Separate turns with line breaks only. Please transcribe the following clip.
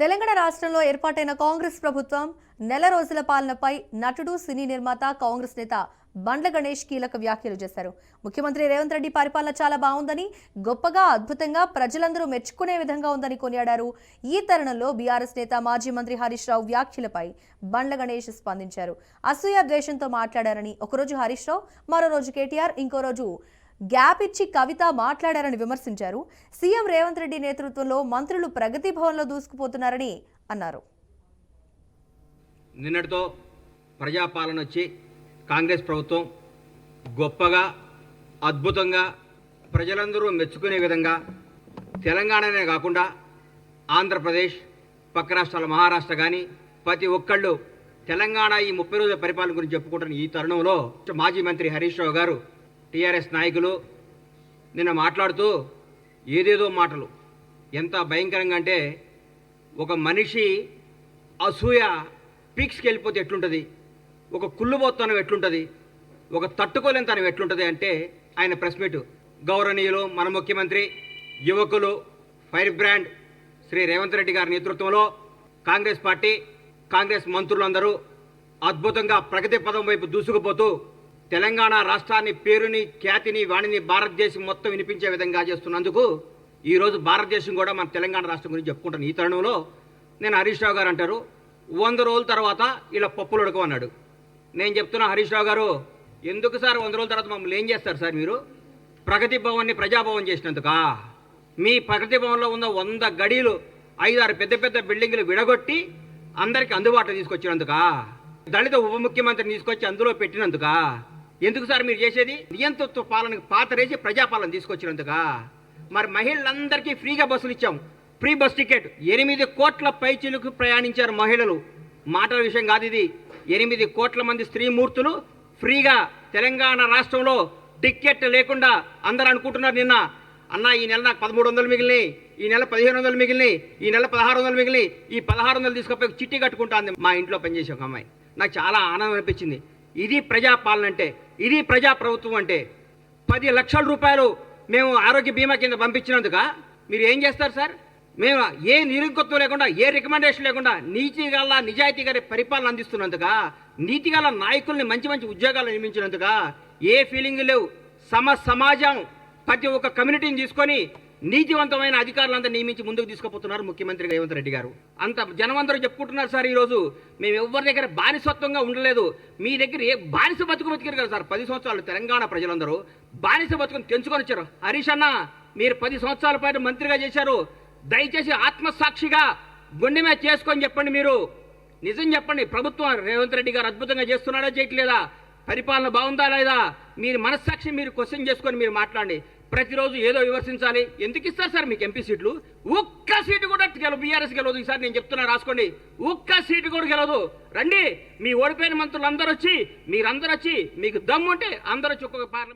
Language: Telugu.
తెలంగాణ రాష్ట్రంలో ఏర్పాటైన కాంగ్రెస్ ప్రభుత్వం నెల రోజుల పాలనపై నటుడు సినీ నిర్మాత కాంగ్రెస్ నేత బండ్ల గణేష్ కీలక వ్యాఖ్యలు చేశారు. ముఖ్యమంత్రి రేవంత్ రెడ్డి పరిపాలన చాలా బాగుందని, గొప్పగా అద్భుతంగా ప్రజలందరూ మెచ్చుకునే విధంగా ఉందని కొనియాడారు. ఈ తరుణంలో బీఆర్ఎస్ నేత మాజీ మంత్రి హరీష్ రావు వ్యాఖ్యలపై బండ్ల గణేష్ స్పందించారు. అసూయ ద్వేషంతో మాట్లాడారని, ఒకరోజు హరీష్ రావు, మరో రోజు కేటీఆర్, ఇంకో రోజు గ్యాప్ ఇచ్చి కవిత మాట్లాడారని విమర్శించారు. సీఎం రేవంత్ రెడ్డి నేతృత్వంలో మంత్రులు ప్రగతి భవన్లో దూసుకుపోతున్నారని అన్నారు.
నిన్నటితో ప్రజాపాలన వచ్చి కాంగ్రెస్ ప్రభుత్వం గొప్పగా అద్భుతంగా ప్రజలందరూ మెచ్చుకునే విధంగా తెలంగాణనే కాకుండా ఆంధ్రప్రదేశ్, పక్క రాష్ట్రాల మహారాష్ట్ర కానీ ప్రతి ఒక్కళ్ళు తెలంగాణ ఈ 30 రోజుల పరిపాలన గురించి చెప్పుకుంటున్న ఈ తరుణంలో మాజీ మంత్రి హరీష్ రావు గారు, టీఆర్ఎస్ నాయకులు నిన్న మాట్లాడుతూ ఏదేదో మాటలు, ఎంత భయంకరంగా అంటే ఒక మనిషి అసూయ పీక్స్కి వెళ్ళిపోతే ఎట్లుంటుంది, ఒక కుళ్ళుబోత్తనం ఎట్లుంటుంది, ఒక తట్టుకోలేనితనం ఎట్లుంటుంది అంటే ఆయన ప్రెస్ మీట్. గౌరవనీయులు మన ముఖ్యమంత్రి, యువకులు, ఫైర్ బ్రాండ్ శ్రీ రేవంత్ రెడ్డి గారి నేతృత్వంలో కాంగ్రెస్ పార్టీ, కాంగ్రెస్ మంత్రులందరూ అద్భుతంగా ప్రగతి పదం వైపు దూసుకుపోతూ తెలంగాణ రాష్ట్రాన్ని పేరుని, ఖ్యాతిని, వాణిని భారతదేశం మొత్తం వినిపించే విధంగా చేస్తున్నందుకు ఈరోజు భారతదేశం కూడా మన తెలంగాణ రాష్ట్రం గురించి చెప్పుకుంటాను. ఈ తరుణంలో నేను హరీష్ రావు గారు అంటారు 100 రోజుల తర్వాత ఇలా పప్పులు ఉడకమన్నాడు. నేను చెప్తున్నా హరీష్ రావు గారు, ఎందుకు సార్ 100 రోజుల తర్వాత మమ్మల్ని ఏం చేస్తారు సార్? మీరు ప్రగతి భవన్ని ప్రజాభవన్ చేసినందుకా? మీ ప్రగతి భవన్లో ఉన్న 100 గడీలు 5-6 పెద్ద పెద్ద బిల్డింగ్లు విడగొట్టి అందరికీ అందుబాటులో తీసుకొచ్చినందుకా? దళిత ఉప ముఖ్యమంత్రిని తీసుకొచ్చి అందులో పెట్టినందుకా? ఎందుకు సార్ మీరు చేసేది? నియంతృత్వ పాలనకు పాతరేసి ప్రజాపాలన తీసుకొచ్చినందుకా? మరి మహిళలందరికీ ఫ్రీగా బస్సులు ఇచ్చాం, ఫ్రీ బస్ టికెట్. 8 కోట్ల పైచిలకు ప్రయాణించారు మహిళలు. మాటల విషయం కాదు ఇది. 8 కోట్ల మంది స్త్రీమూర్తులు ఫ్రీగా తెలంగాణ రాష్ట్రంలో టికెట్ లేకుండా. అందరూ అనుకుంటున్నారు నిన్న, అన్న ఈ నెల నాకు 1300 మిగిలినాయి, ఈ నెల 1500 మిగిలినాయి, ఈ నెల 1600 మిగిలినాయి, ఈ 1600 తీసుకుపోయి చిట్టి కట్టుకుంటాంది మా ఇంట్లో పనిచేసే ఒక అమ్మాయి. నాకు చాలా ఆనందం అనిపించింది. ఇది ప్రజాపాలన అంటే, ఇది ప్రజాప్రభుత్వం అంటే. 10 లక్షల రూపాయలు మేము ఆరోగ్య బీమా కింద పంపించినందుక మీరు ఏం చేస్తారు సార్? మేము ఏ నిరుంకత్వం లేకుండా, ఏ రికమెండేషన్ లేకుండా నీతిగల నిజాయితీ గారి పరిపాలన అందిస్తున్నందుక, నీతిగల నాయకుల్ని మంచి మంచి ఉద్యోగాలు నిర్మించినందుక ఏ ఫీలింగ్ లేవు. సమాజం ప్రతి ఒక్క కమ్యూనిటీని తీసుకొని నీతివంతమైన అధికారులంతా నియమించి ముందుకు తీసుకుపోతున్నారు ముఖ్యమంత్రి రేవంత్ రెడ్డి గారు. అంత జనమందరూ చెప్పుకుంటున్నారు సార్. ఈరోజు మేము ఎవరి దగ్గర బానిసత్వంగా ఉండలేదు. మీ దగ్గర ఏ బానిస బతుకు బతికారు కదా సార్? 10 సంవత్సరాలు తెలంగాణ ప్రజలందరూ బానిస బతుకుని తెంచుకొని వచ్చారు. హరీష్ అన్న, మీరు 10 సంవత్సరాల పాటు మంత్రిగా చేశారు. దయచేసి ఆత్మసాక్షిగా గుండె మీద చేసుకొని చెప్పండి. మీరు నిజం చెప్పండి. ప్రభుత్వం రేవంత్ రెడ్డి గారు అద్భుతంగా చేస్తున్నాడా, చేయట్లేదా? పరిపాలన బాగుందా లేదా? మీరు మనస్సాక్షి మీరు క్వశ్చన్ చేసుకొని మీరు మాట్లాడండి. ప్రతిరోజు ఏదో విమర్శించాలి. ఎందుకు ఇస్తారు సార్ మీకు ఎంపీ సీట్లు? ఒక్క సీటు కూడా బీఆర్ఎస్ గెలవదు. ఈసారి నేను చెప్తున్నా, రాసుకోండి. ఒక్క సీటు కూడా గెలవదు. రండి, మీ ఓడిపోయిన మంత్రులు అందరూ వచ్చి, మీరందరూ వచ్చి, మీకు దమ్ము ఉంటే అందరూ వచ్చి ఒక్కొక్క పార్లమెంట్